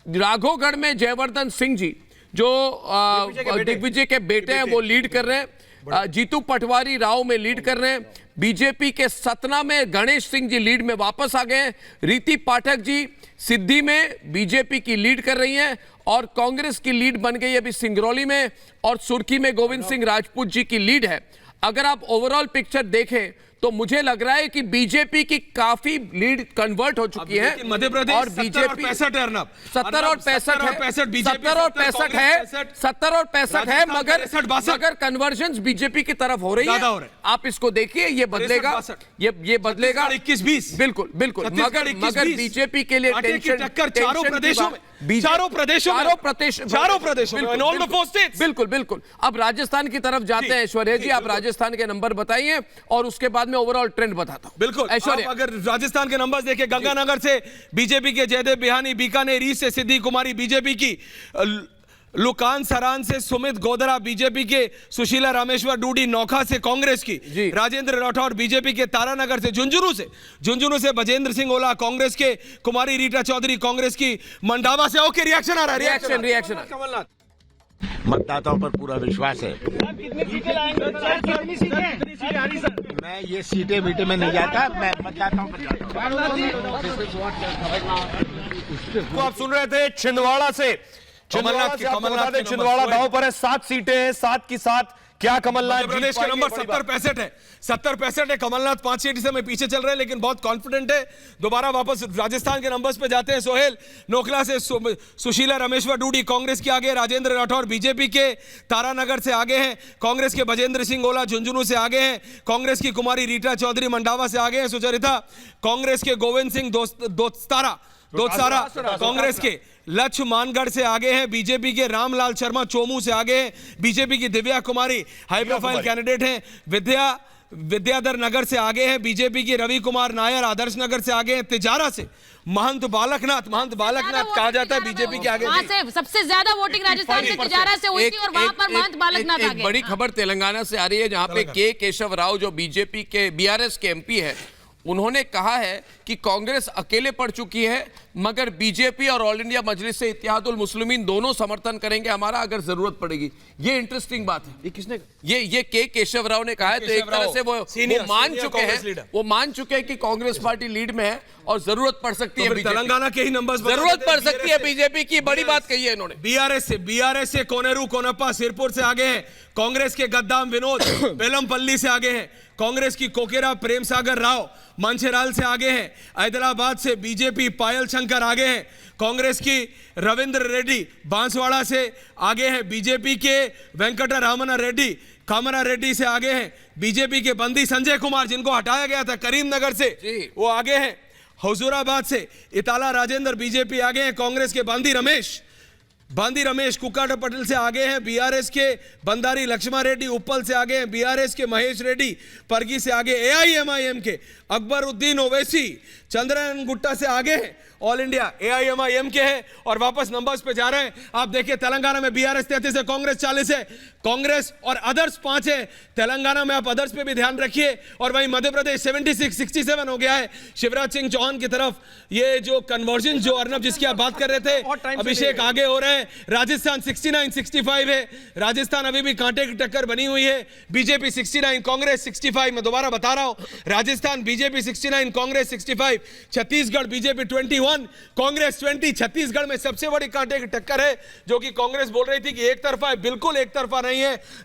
राघोगढ़ में जयवर्धन सिंह जी जो दिग्विजय के बेटे हैं वो लीड कर रहे हैं, जीतू पटवारी राव में लीड कर रहे हैं, बीजेपी के सतना में गणेश सिंह जी लीड में वापस आ गए हैं, रीति पाठक जी सिद्धि में बीजेपी की लीड कर रही हैं और कांग्रेस की लीड बन गई अभी सिंगरौली में, और सुर्खी में गोविंद सिंह राजपूत जी की लीड है। अगर आप ओवरऑल पिक्चर देखें तो मुझे लग रहा है कि बीजेपी की काफी लीड कन्वर्ट हो चुकी है मध्य प्रदेश और बीजेपी 65 है अर्नब, 70 और 65 है, 70 और 65 है, मगर कन्वर्जन बीजेपी की तरफ हो रही है। आप इसको देखिए, ये बदलेगा, ये बदलेगा 21-20 बिल्कुल बिल्कुल, मगर बीजेपी के लिए टेंशन चारों प्रदेशों में, बिल्कुल बिल्कुल। अब राजस्थान की तरफ जाते हैं ऐश्वर्या जी, आप राजस्थान के नंबर बताइए और उसके बाद में ओवरऑल ट्रेंड बताता हूं। बिल्कुल ऐश्वर्या, अगर राजस्थान के नंबर्स देखें, गंगानगर से बीजेपी के जयदेव बिहानी, बीकानेर ईस्ट से सिद्धि कुमारी बीजेपी की, लुकान सरान से सुमित गोधरा बीजेपी के, सुशीला रामेश्वर डूडी नौखा से कांग्रेस की, राजेंद्र राठौर बीजेपी के, तारानगर से झुंझुनू से बजेंद्र सिंह ओला कांग्रेस के, कुमारी रीटा चौधरी कांग्रेस की, मंडावा से ओके रिएक्शन आ रहा है, रिएक्शन कमलनाथ। मतदाताओं पर पूरा विश्वास है। कितनी सीटें लाएंगे? मैं ये सीटें मीटे में नहीं जाता, मैं मतदाताओं पर जाता हूँ। तो आप सुन रहे थे छिंदवाड़ा से, छिंदवाड़ा दांव पर है, 7 सीटें हैं, 7 की 7। क्या कमलनाथ प्रदेश का नंबर 70-65 है, 70-65 है। कमलनाथ 5 सीट से पीछे चल रहे हैं लेकिन बहुत कॉन्फिडेंट है। दोबारा वापस राजस्थान के नंबर्स पे जाते हैं। सोहेल नोखला से सुशीला रामेश्वर डूडी कांग्रेस के आगे, राजेंद्र राठौर बीजेपी के, तारानगर से आगे हैं कांग्रेस के, बजेंद्र सिंह ओला झुंझुनू से आगे हैं कांग्रेस की, कुमारी रीटा चौधरी मंडावा से आगे हैं, सुचरिता कांग्रेस के, गोविंद सिंह दोस्तारा कांग्रेस के, लक्ष्य मानगढ़ से आगे हैं बीजेपी के, रामलाल शर्मा चोमू से आगे हैं बीजेपी की, दिव्या कुमारी हाई प्रोफाइल कैंडिडेट हैं, विद्याधर नगर से आगे हैं बीजेपी की, रवि कुमार नायर आदर्श नगर से आगे हैं, तिजारा से महंत बालकनाथ कहा जाता है बीजेपी के आगे, वहां से सबसे ज्यादा वोटिंग राजस्थान से तिजारा से हुई थी और वहां पर महंत बालकनाथ आ गए। बड़ी खबर तेलंगाना से आ रही है जहां पे के केशव राव जो बीजेपी के बीआरएस के एमपी है, उन्होंने कहा है कि कांग्रेस अकेले पड़ चुकी है मगर बीजेपी और ऑल इंडिया मजलिस से इत्तेहादुल मुस्लिमीन दोनों समर्थन करेंगे हमारा अगर जरूरत पड़ेगी। ये इंटरेस्टिंग बात है। ये किसने ये के केशव राव ने कहा है। तो एक तरह से वो मान चुके हैं कि कांग्रेस पार्टी लीड में है और जरूरत पड़ सकती है, तेलंगाना के ही नंबर्स जरूरत पड़ सकती है बीजेपी की। बड़ी बात कही है इन्होंने। बीआरएस से कोनेरू कोनप्पा सिरपुर से आगे हैं, कांग्रेस के गद्दाम विनोद बेलमपल्ली से आगे हैं, कांग्रेस की कोकेरा प्रेम सागर राव मंचेराल से आगे हैं, हैदराबाद से बीजेपी पायल शंकर आगे हैं, कांग्रेस की रविंद्र रेड्डी बांसवाड़ा से आगे हैं, बीजेपी के वेंकटा रामना रेड्डी कामरा रेड्डी से आगे हैं, बीजेपी के बंदी संजय कुमार जिनको हटाया गया था करीमनगर से वो आगे हैं, हुजूराबाद से इताला राजेंद्र बीजेपी आगे हैं, कांग्रेस के बांदी रमेश कुक्काट पटेल से आगे हैं, बीआरएस के बंदारी लक्ष्मण रेड्डी उप्पल से आगे हैं, बीआरएस के महेश रेड्डी परगी से आगे, एआईएमआईएम के अकबरुद्दीन ओवैसी चंद्रन गुट्टा से आगे हैं, ऑल इंडिया एआईएमआईएम के हैं और वापस नंबर्स पे जा रहे हैं। आप देखिए तेलंगाना में बीआरएस 33 है, कांग्रेस 40 है, कांग्रेस और अदर्स 5 है। तेलंगाना में आप अदर्स पे भी ध्यान रखिए। और वहीं मध्य प्रदेश 67 हो गया है शिवराज सिंह चौहान की तरफ। ये जो कन्वर्जन जो अर्नब जिसकी आप बात कर रहे थे, अभिषेक आगे हो रहे हैं। राजस्थान 69-65 है, राजस्थान अभी भी कांटे की टक्कर बनी हुई है। बीजेपी 69, कांग्रेस 65। मैं दोबारा बता रहा हूं, राजस्थान बीजेपी 69, कांग्रेस 65, छत्तीसगढ़ बीजेपी 21, कांग्रेस 20। छत्तीसगढ़ में सबसे बड़ी कांटे की टक्कर है जो कि कांग्रेस बोल रही थी कि एक तरफा है, बिल्कुल एक तरफा नहीं है।